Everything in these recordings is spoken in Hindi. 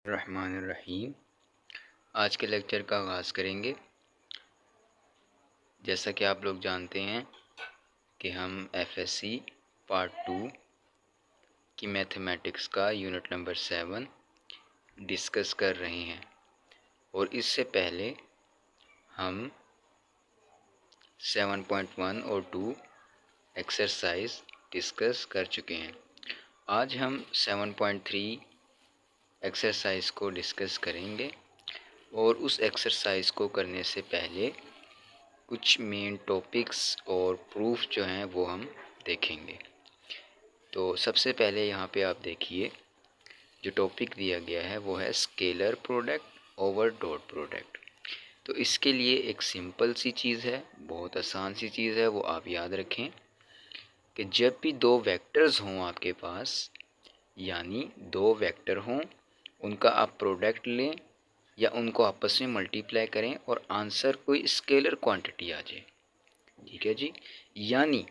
रहमानिर्रहीम। आज के लेक्चर का आगाज़ करेंगे। जैसा कि आप लोग जानते हैं कि हम एफएससी पार्ट 2 की मैथमेटिक्स का यूनिट नंबर 7 डिस्कस कर रहे हैं और इससे पहले हम 7.1 और 2 एक्सरसाइज डिस्कस कर चुके हैं। आज हम 7.3 एक्सरसाइज को डिस्कस करेंगे और उस एक्सरसाइज को करने से पहले कुछ मेन टॉपिक्स और प्रूफ जो हैं वो हम देखेंगे। तो सबसे पहले यहाँ पे आप देखिए, जो टॉपिक दिया गया है वो है scalar product over dot product. तो इसके लिए एक सिंपल सी चीज़ है, बहुत आसान सी चीज़ है, वो आप याद रखें कि जब भी दो वेक्टर्स हों आपके पास, यानी दो वेक्टर हों, उनका आप प्रोडक्ट लें या उनको आपस में मल्टीप्लाई करें और आंसर कोई स्केलर क्वांटिटी आ जाए। ठीक है जी, यानी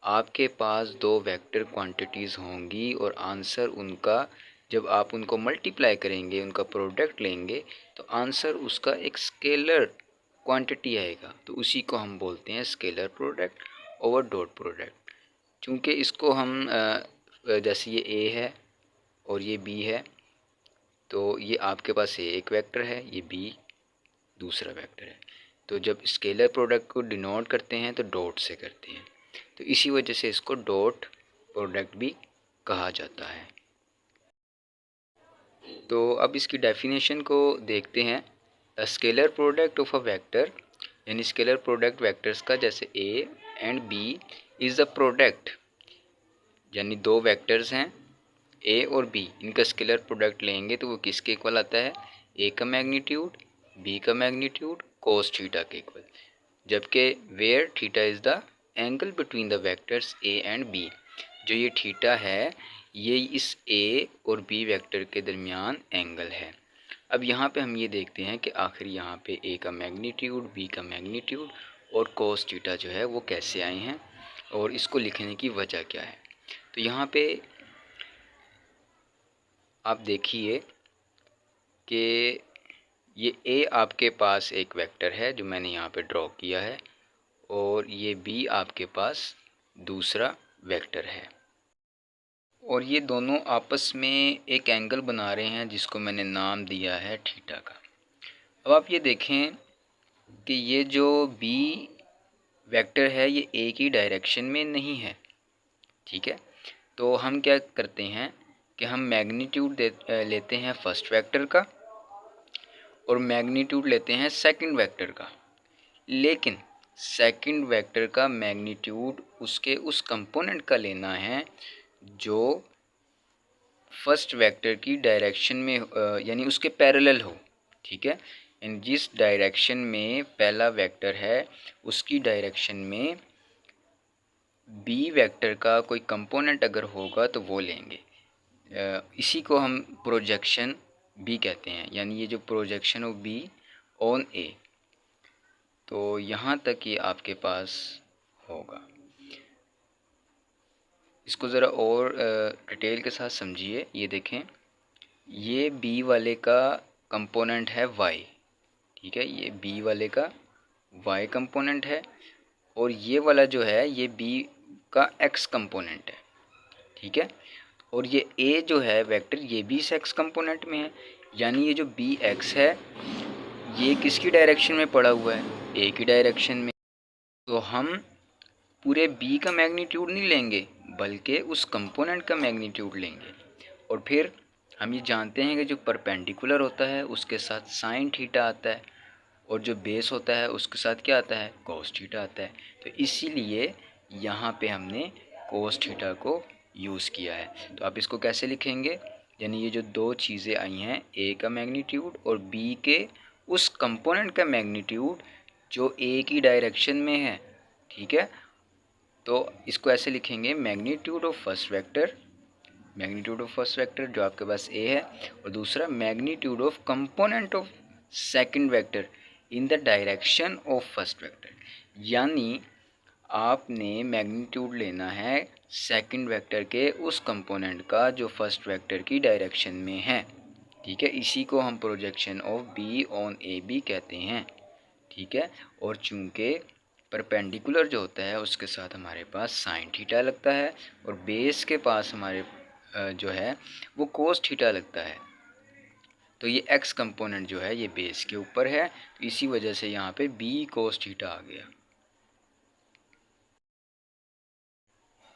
आपके पास दो वेक्टर क्वांटिटीज़ होंगी और आंसर उनका, जब आप उनको मल्टीप्लाई करेंगे, उनका प्रोडक्ट लेंगे, तो आंसर उसका एक स्केलर क्वांटिटी आएगा। तो उसी को हम बोलते हैं scalar product over dot product. चूँकि इसको हम जैसे ये ए है और ये बी है, तो ये आपके पास ए एक वेक्टर है, ये बी दूसरा वेक्टर है। तो जब स्केलर प्रोडक्ट को डिनोट करते हैं तो डॉट से करते हैं, तो इसी वजह से इसको डॉट प्रोडक्ट भी कहा जाता है। तो अब इसकी डेफिनेशन को देखते हैं। A scalar product of a vector, यानी स्केलर प्रोडक्ट वेक्टर्स का, जैसे A and B is the product, यानी दो वेक्टर्स हैं ए और बी, इनका स्केलर प्रोडक्ट लेंगे तो वो किसके इक्वल आता है? ए का मैग्नीट्यूड बी का मैग्नीट्यूड कोस थीटा के इक्वल, जबकि where theta is the angle between the vectors A and B. जो ये थीटा है ये इस ए और बी वेक्टर के दरमियान एंगल है। अब यहाँ पे हम ये देखते हैं कि आखिर यहाँ पे ए का मैग्नीट्यूड बी का मैग्नीट्यूड और कोस थीटा जो है वो कैसे आए हैं और इसको लिखने की वजह क्या है। तो यहाँ पे आप देखिए कि ये ए आपके पास एक वेक्टर है जो मैंने यहाँ पे ड्रॉ किया है, और ये बी आपके पास दूसरा वेक्टर है, और ये दोनों आपस में एक एंगल बना रहे हैं जिसको मैंने नाम दिया है थीटा का। अब आप ये देखें कि ये जो बी वेक्टर है ये ए की डायरेक्शन में नहीं है। ठीक है, तो हम क्या करते हैं कि हम मैग्नीट्यूड लेते हैं फर्स्ट वेक्टर का और मैग्नीट्यूड लेते हैं सेकंड वेक्टर का, लेकिन सेकंड वेक्टर का मैग्नीट्यूड उसके उस कंपोनेंट का लेना है जो फर्स्ट वेक्टर की डायरेक्शन में यानी उसके पैरेलल हो। ठीक है, इन जिस डायरेक्शन में पहला वेक्टर है उसकी डायरेक्शन में बी वेक्टर का कोई कंपोनेंट अगर होगा तो वो लेंगे। इसी को हम प्रोजेक्शन बी कहते हैं, यानी ये जो प्रोजेक्शन ऑफ बी ऑन ए। तो यहाँ तक ये आपके पास होगा। इसको ज़रा और डिटेल के साथ समझिए। ये देखें, ये बी वाले का कंपोनेंट है वाई। ठीक है, ये बी वाले का वाई कंपोनेंट है, और ये वाला जो है ये बी का एक्स कंपोनेंट है। ठीक है, और ये ए जो है वेक्टर ये भी इस एक्स कंपोनेंट में है, यानी ये जो बी एक्स है ये किसकी डायरेक्शन में पड़ा हुआ है? ए की डायरेक्शन में। तो हम पूरे बी का मैग्नीट्यूड नहीं लेंगे बल्कि उस कंपोनेंट का मैग्नीट्यूड लेंगे, और फिर हम ये जानते हैं कि जो परपेंडिकुलर होता है उसके साथ साइन थीटा आता है, और जो बेस होता है उसके साथ क्या आता है? कोस थीटा आता है। तो इसीलिए यहाँ पे हमने कोस थीटा को यूज़ किया है। तो आप इसको कैसे लिखेंगे? यानी ये जो दो चीज़ें आई हैं, ए का मैग्नीट्यूड और बी के उस कंपोनेंट का मैग्नीट्यूड जो ए की डायरेक्शन में है। ठीक है, तो इसको ऐसे लिखेंगे, magnitude of first vector, magnitude of first vector जो आपके पास ए है, और दूसरा magnitude of component of second vector in the direction of first vector. यानी आपने मैग्नीट्यूड लेना है सेकंड वेक्टर के उस कंपोनेंट का जो फर्स्ट वेक्टर की डायरेक्शन में है। ठीक है, इसी को हम projection of B on A B कहते हैं। ठीक है, और चूंकि परपेंडिकुलर जो होता है उसके साथ हमारे पास साइन थीटा लगता है और बेस के पास हमारे जो है वो कोस थीटा लगता है, तो ये एक्स कंपोनेंट जो है ये बेस के ऊपर है, तो इसी वजह से यहाँ पे बी कोस थीटा आ गया।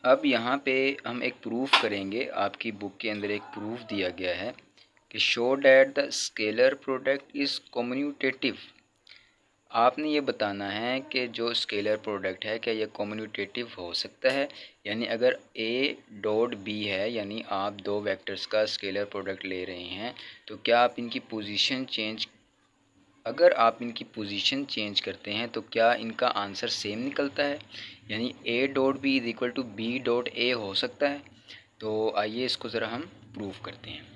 अब यहाँ पे हम एक प्रूफ करेंगे, आपकी बुक के अंदर एक प्रूफ दिया गया है कि show that the scalar product is commutative. आपने ये बताना है कि जो स्केलर प्रोडक्ट है क्या ये कम्यूटेटिव हो सकता है, यानी अगर ए डॉट बी है, यानी आप दो वेक्टर्स का स्केलर प्रोडक्ट ले रहे हैं, तो क्या आप इनकी पोजीशन चेंज, अगर आप इनकी पोजीशन चेंज करते हैं तो क्या इनका आंसर सेम निकलता है, यानी A dot B is equal to B dot A हो सकता है। तो आइए इसको ज़रा हम प्रूव करते हैं।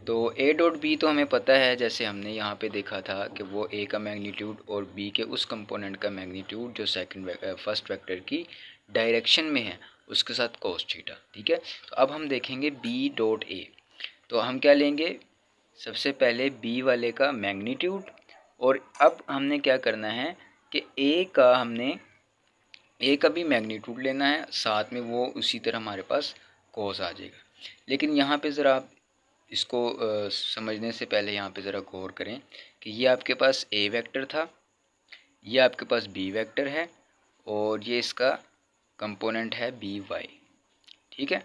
तो ए डॉट बी तो हमें पता है, जैसे हमने यहाँ पे देखा था कि वो ए का मैग्नीट्यूड और बी के उस कंपोनेंट का मैग्नीट्यूड जो फर्स्ट वेक्टर की डायरेक्शन में है उसके साथ कोस थीटा। ठीक है, तो अब हम देखेंगे बी डॉट ए। तो हम क्या लेंगे, सबसे पहले बी वाले का मैग्नीट्यूड, और अब हमने क्या करना है कि ए का भी मैग्नीट्यूड लेना है, साथ में वो उसी तरह हमारे पास कोस आ जाएगा। लेकिन यहाँ पे ज़रा आप इसको समझने से पहले यहाँ पे ज़रा गौर करें कि ये आपके पास ए वेक्टर था, ये आपके पास बी वेक्टर है, और ये इसका कंपोनेंट है बी वाई। ठीक है,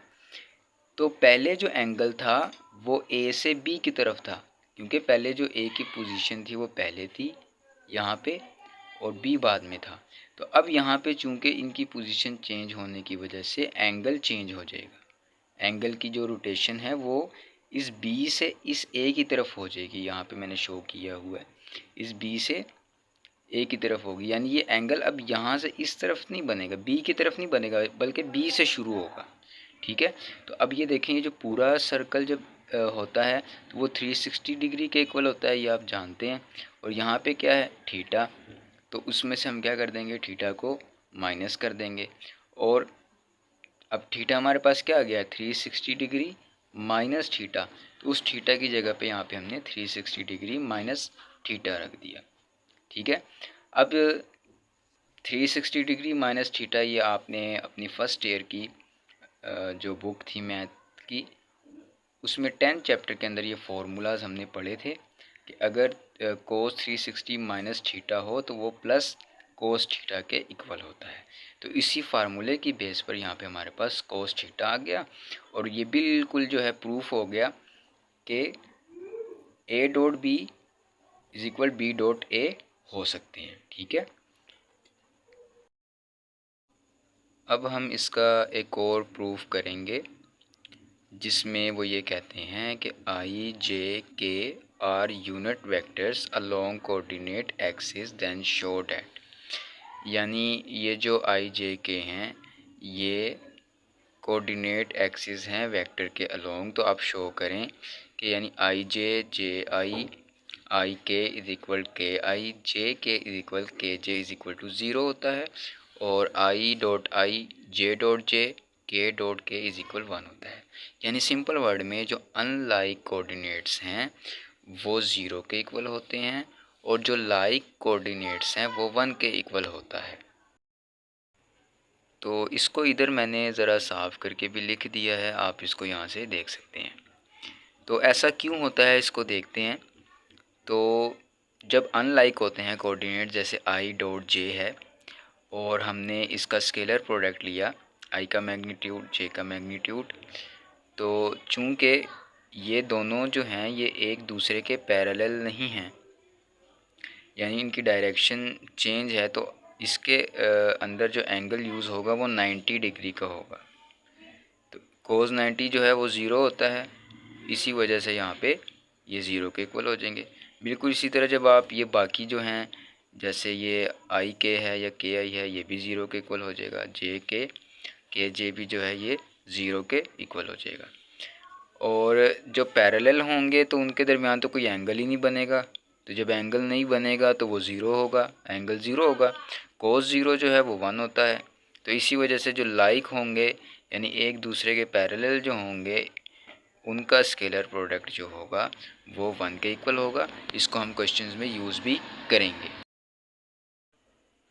तो पहले जो एंगल था वो ए से बी की तरफ था, क्योंकि पहले जो ए की पोजीशन थी वो पहले थी यहाँ पे और बी बाद में था। तो अब यहाँ पे चूंकि इनकी पोजीशन चेंज होने की वजह से एंगल चेंज हो जाएगा। एंगल की जो रोटेशन है वो इस बी से इस ए की तरफ हो जाएगी, यहाँ पे मैंने शो किया हुआ है, इस बी से ए की तरफ होगी, यानी ये एंगल अब यहाँ से इस तरफ नहीं बनेगा, बी की तरफ नहीं बनेगा, बल्कि बी से शुरू होगा। ठीक है, तो अब ये देखेंगे जो पूरा सर्कल जब होता है तो वो 360 डिग्री के इक्वल होता है, ये आप जानते हैं। और यहाँ पे क्या है थीटा, तो उसमें से हम क्या कर देंगे, थीटा को माइनस कर देंगे, और अब थीटा हमारे पास क्या आ गया 360 डिग्री माइनस थीटा, तो उस थीटा की जगह पे यहाँ पे हमने 360 डिग्री माइनस थीटा रख दिया। ठीक है, अब 360 डिग्री माइनस थीटा ये आपने अपनी फर्स्ट ईयर की जो बुक थी मैथ की उसमें 10 चैप्टर के अंदर ये फार्मूलाज हमने पढ़े थे कि अगर कोस 360 माइनस थीटा हो तो वो प्लस कोस थीटा के इक्वल होता है। तो इसी फार्मूले की बेस पर यहाँ पे हमारे पास कोस थीटा आ गया, और ये बिल्कुल जो है प्रूफ हो गया कि A dot B is equal B dot A हो सकते हैं। ठीक है, अब हम इसका एक और प्रूफ करेंगे जिसमें वो ये कहते हैं कि I J K are unit vectors along coordinate axis then show that, यानी ये जो आई जे के हैं ये कोऑर्डिनेट एक्सिस हैं वेक्टर के अलोंग, तो आप शो करें कि यानी आई के इज इक्वल के आई, जे के इज इक्वल के जे इज इक्वल टू 0 होता है, और I dot I J dot J के डॉट के इज इक्वल 1 होता है। यानी सिंपल वर्ड में जो अनलाइक कोऑर्डिनेट्स हैं वो 0 के इक्वल होते हैं, और जो लाइक कोऑर्डिनेट्स हैं वो 1 के इक्वल होता है। तो इसको इधर मैंने ज़रा साफ़ करके भी लिख दिया है, आप इसको यहाँ से देख सकते हैं। तो ऐसा क्यों होता है इसको देखते हैं। तो जब अनलाइक होते हैं कोऑर्डिनेट, जैसे आई डॉट जे है और हमने इसका स्केलर प्रोडक्ट लिया, आई का मैग्नीट्यूड जे का मैग्नीट्यूड, तो चूँकि ये दोनों जो हैं ये एक दूसरे के पैरेलल नहीं हैं, यानी इनकी डायरेक्शन चेंज है, तो इसके अंदर जो एंगल यूज़ होगा वो 90 डिग्री का होगा। तो कोस 90 जो है वो 0 होता है, इसी वजह से यहाँ पे ये 0 के इक्वल हो जाएंगे। बिल्कुल इसी तरह जब आप ये बाकी जो हैं जैसे ये आई के है या के आई है ये भी 0 के इक्वल हो जाएगा, जे के जे भी जो है ये 0 के इक्वल हो जाएगा। और जो पैरेलल होंगे तो उनके दरमियान तो कोई एंगल ही नहीं बनेगा, तो जब एंगल नहीं बनेगा तो वो 0 होगा, एंगल 0 होगा, कोस 0 जो है वो 1 होता है। तो इसी वजह से जो लाइक होंगे यानी एक दूसरे के पैरेलल जो होंगे उनका स्केलर प्रोडक्ट जो होगा वो 1 के इक्वल होगा। इसको हम क्वेश्चंस में यूज़ भी करेंगे।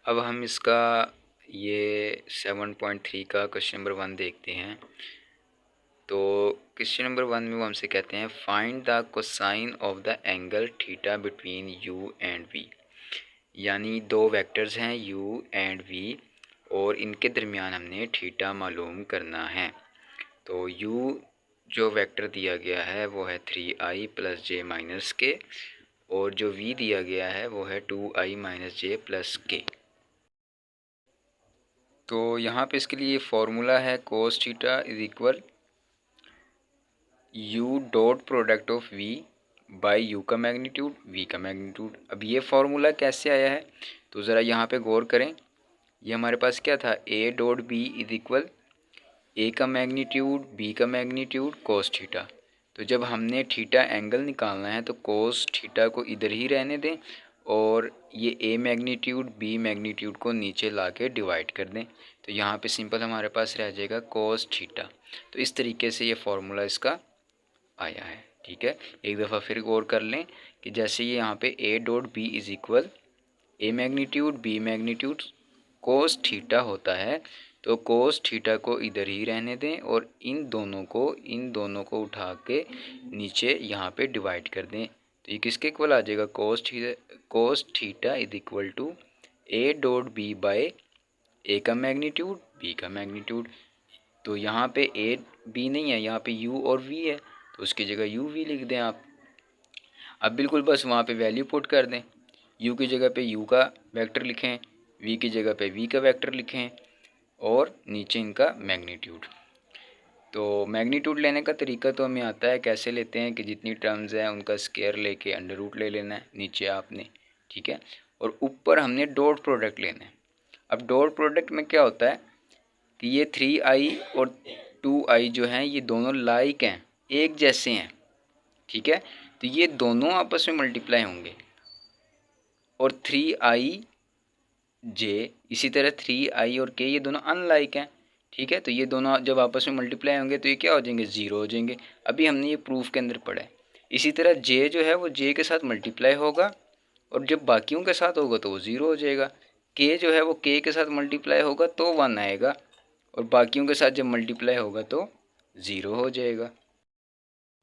अब हम इसका ये 7.3 का क्वेश्चन नंबर 1 देखते हैं। तो क्वेश्चन नंबर 1 में वो हमसे कहते हैं find the cosine of the angle theta between u and v। यानी दो वेक्टर्स हैं u एंड v और इनके दरमियान हमने थीटा मालूम करना है। तो u जो वेक्टर दिया गया है वो है 3i प्लस जे माइनस के और जो v दिया गया है वो है 2i माइनस जे प्लस के। तो यहाँ पे इसके लिए फॉर्मूला है कोस theta is equal u dot product of v by u का मैग्नीट्यूड v का मैग्नीट्यूड। अब ये फार्मूला कैसे आया है तो ज़रा यहाँ पे गौर करें। ये हमारे पास क्या था a dot b is equal a का मैग्नीट्यूड b का मैग्नीट्यूड कोस थीटा। तो जब हमने थीटा एंगल निकालना है तो कोस थीटा को इधर ही रहने दें और ये a मैग्नीट्यूड b मैग्नीट्यूड को नीचे ला के डिवाइड कर दें। तो यहाँ पे सिंपल हमारे पास रह जाएगा कोस थीटा। तो इस तरीके से ये फार्मूला इसका आया है। ठीक है, एक दफ़ा फिर गौर कर लें कि जैसे ये यहाँ पे a dot b is equal a magnitude b magnitude cos theta होता है तो कोस थीटा को इधर ही रहने दें और इन दोनों को उठा के नीचे यहाँ पे डिवाइड कर दें। तो ये किसके इक्वल आ जाएगा cos theta is equal to a dot b by a का मैग्नीट्यूड b का मैग्नीट्यूड। तो यहाँ पे a b नहीं है, यहाँ पे u और v है तो उसकी जगह u v लिख दें आप। अब बिल्कुल बस वहाँ पे वैल्यू पुट कर दें। u की जगह पे u का वेक्टर लिखें, v की जगह पे v का वेक्टर लिखें और नीचे इनका मैग्नीट्यूड। तो मैग्नीट्यूड लेने का तरीका तो हमें आता है, कैसे लेते हैं कि जितनी टर्म्स हैं उनका स्क्वायर लेके अंडर रूट ले लेना है नीचे आपने। ठीक है, और ऊपर हमने डॉट प्रोडक्ट लेना है। अब डॉट प्रोडक्ट में क्या होता है कि ये 3i और 2i जो हैं ये दोनों लाइक हैं, एक जैसे हैं। ठीक है, तो ये दोनों आपस में मल्टीप्लाई होंगे और 3i जे इसी तरह 3i और k ये दोनों अनलाइक हैं। ठीक है, तो ये दोनों जब आपस में मल्टीप्लाई होंगे तो ये क्या हो जाएंगे, ज़ीरो हो जाएंगे। अभी हमने ये प्रूफ के अंदर पढ़ा है। इसी तरह j जो है वो j के साथ मल्टीप्लाई होगा और जब बाकियों के साथ होगा तो वो ज़ीरो हो जाएगा। k जो है वो k के साथ मल्टीप्लाई होगा तो 1 आएगा और बाकियों के साथ जब मल्टीप्लाई होगा तो ज़ीरो हो जाएगा।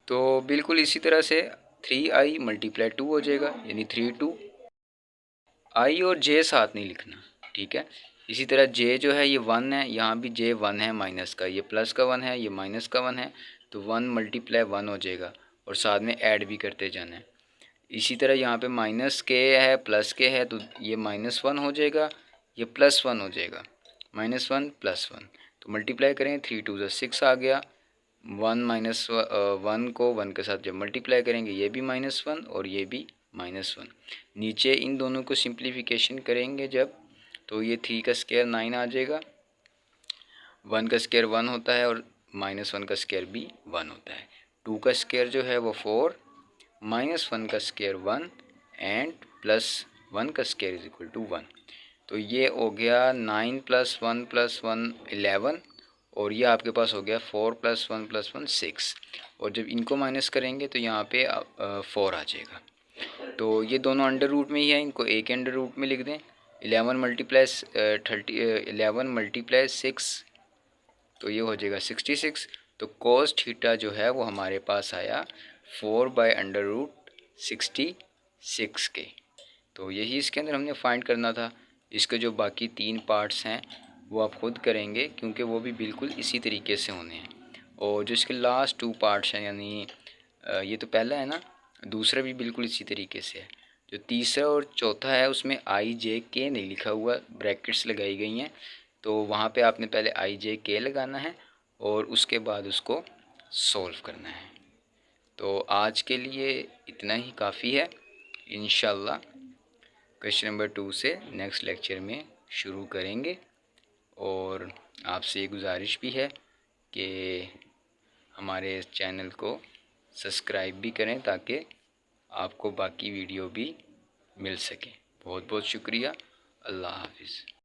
तो बिल्कुल इसी तरह से 3i मल्टीप्लाई 2 हो जाएगा यानी 3 2i और j साथ नहीं लिखना। ठीक है, इसी तरह j जो है ये 1 है, यहाँ भी j 1 है माइनस का, ये प्लस का 1 है, ये माइनस का 1 है तो 1 मल्टीप्लाई 1 हो जाएगा और साथ में ऐड भी करते जाना है। इसी तरह यहाँ पे माइनस के है प्लस के है तो ये -1 हो जाएगा, ये +1 हो जाएगा, -1 +1 तो मल्टीप्लाई करें 3 2 6 आ गया। 1 को 1 के साथ जब मल्टीप्लाई करेंगे ये भी -1 और ये भी -1। नीचे इन दोनों को सिंप्लीफिकेशन करेंगे जब तो ये 3 का स्क्वायर 9 आ जाएगा, 1 का स्क्वायर 1 होता है और -1 का स्क्वायर भी 1 होता है। 2 का स्क्वायर जो है वो 4, -1 का स्क्वायर 1 एंड +1 का स्क्वायर इज इक्वल टू 1। तो ये हो गया 9 + 1 + 1 11 और ये आपके पास हो गया 4 + 1 + 1 6 और जब इनको माइनस करेंगे तो यहाँ पे 4 आ जाएगा। तो ये दोनों अंडर रूट में ही है, इनको एक अंडर रूट में लिख दें। 11 मल्टीप्लाई 6 तो ये हो जाएगा 66। तो कोस थीटा जो है वो हमारे पास आया 4/√66 के। तो यही इसके अंदर हमने फाइंड करना था। इसके जो बाकी 3 पार्ट्स हैं वो आप खुद करेंगे क्योंकि वो भी बिल्कुल इसी तरीके से होने हैं। और जो इसके लास्ट 2 पार्ट्स हैं यानी ये तो पहला है ना, दूसरा भी बिल्कुल इसी तरीके से है। जो तीसरा और चौथा है उसमें आई जे के नहीं लिखा हुआ, ब्रैकेट्स लगाई गई हैं तो वहाँ पे आपने पहले आई जे के लगाना है और उसके बाद उसको सॉल्व करना है। तो आज के लिए इतना ही काफ़ी है। इंशाल्लाह क्वेश्चन नंबर 2 से नेक्स्ट लेक्चर में शुरू करेंगे और आपसे ये गुजारिश भी है कि हमारे चैनल को सब्सक्राइब भी करें ताकि आपको बाकी वीडियो भी मिल सके। बहुत बहुत शुक्रिया। अल्लाह हाफिज़।